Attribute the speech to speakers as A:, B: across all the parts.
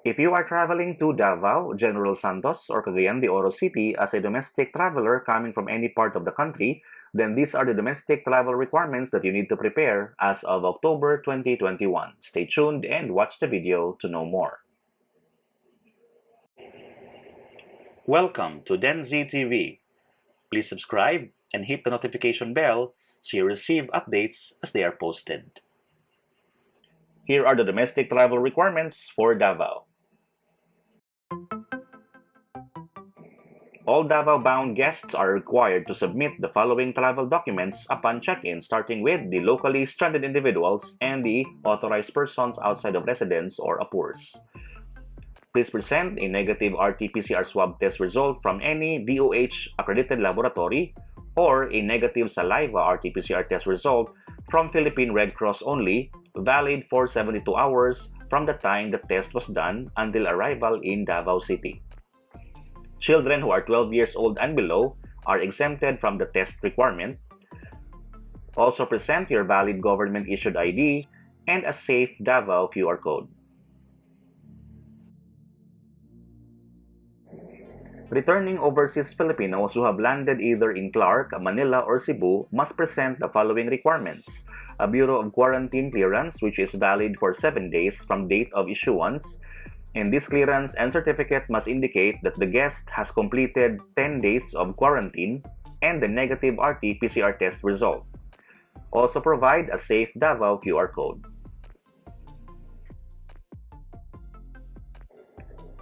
A: If you are traveling to Davao, General Santos, or Cagayan de Oro City as a domestic traveler coming from any part of the country, then these are the domestic travel requirements that you need to prepare as of October 2021. Stay tuned and watch the video to know more. Welcome to Gensan TV. Please subscribe and hit the notification bell so you receive updates as they are posted. Here are the domestic travel requirements for Davao. All Davao-bound guests are required to submit the following travel documents upon check-in, starting with the locally stranded individuals and the authorized persons outside of residence or APURs. Please present a negative RT-PCR swab test result from any DOH-accredited laboratory or a negative saliva RT-PCR test result from Philippine Red Cross only, valid for 72 hours from the time the test was done until arrival in Davao City. Children who are 12 years old and below are exempted from the test requirement. Also present your valid government-issued ID and a safe Davao QR code. Returning overseas Filipinos who have landed either in Clark, Manila, or Cebu must present the following requirements: a Bureau of Quarantine clearance which is valid for 7 days from date of issuance, and this clearance and certificate must indicate that the guest has completed 10 days of quarantine and the negative RT-PCR test result. Also provide a safe Davao QR code.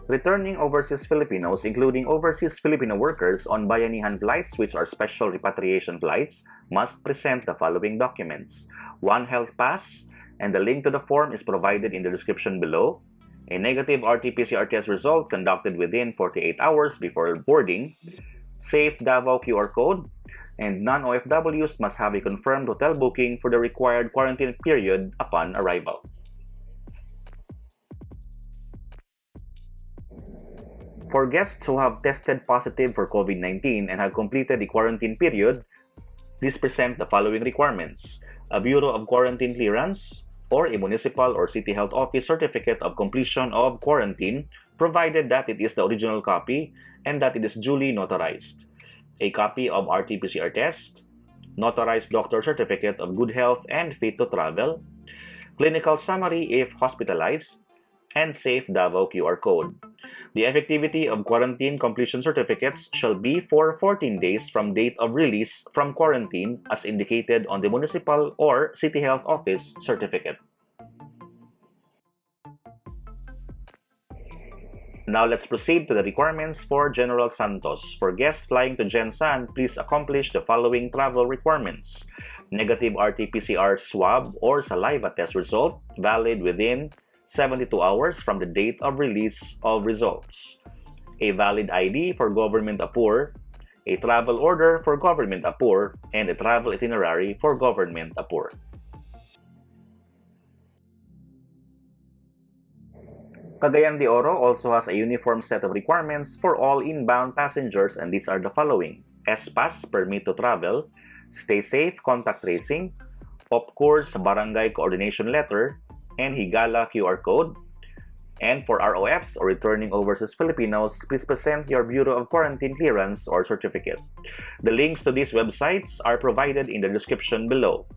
A: Returning overseas Filipinos, including overseas Filipino workers on Bayanihan flights, which are special repatriation flights, must present the following documents: one health pass, and the link to the form is provided in the description below, a negative RT-PCR test result conducted within 48 hours before boarding, safe Davao QR code, and non-OFWs must have a confirmed hotel booking for the required quarantine period upon arrival. For guests who have tested positive for COVID-19 and have completed the quarantine period, please present the following requirements: a Bureau of Quarantine clearance, or a municipal or city health office certificate of completion of quarantine, provided that it is the original copy and that it is duly notarized, a copy of RT-PCR test, notarized doctor certificate of good health and fit to travel, clinical summary if hospitalized, and safe Davao QR code. The effectivity of quarantine completion certificates shall be for 14 days from date of release from quarantine as indicated on the municipal or city health office certificate. Now let's proceed to the requirements for General Santos. For guests flying to Gensan, please accomplish the following travel requirements: negative RT-PCR swab or saliva test result, valid within 72 hours from the date of release of results, a valid ID for government APUR, a travel order for government APUR, and a travel itinerary for government APUR. Cagayan de Oro also has a uniform set of requirements for all inbound passengers, and these are the following: S-Pass, permit to travel, stay safe, contact tracing, OPCORS, barangay coordination letter, and Higala QR code. And for ROFs or returning overseas Filipinos, please present your Bureau of Quarantine clearance or certificate. The links to these websites are provided in the description below.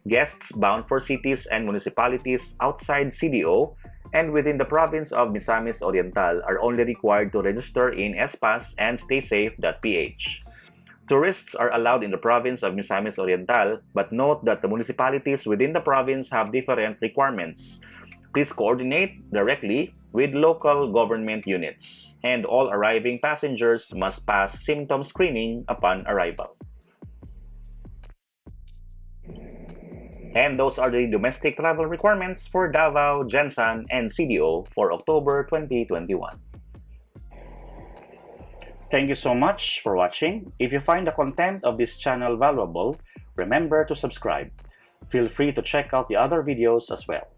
A: Guests bound for cities and municipalities outside CDO and within the province of Misamis Oriental are only required to register in espass and staysafe.ph. Tourists are allowed in the province of Misamis Oriental, but note that the municipalities within the province have different requirements. Please coordinate directly with local government units, and all arriving passengers must pass symptom screening upon arrival. And those are the domestic travel requirements for Davao, Gensan, and CDO for October 2021. Thank you so much for watching. If you find the content of this channel valuable, remember to subscribe. Feel free to check out the other videos as well.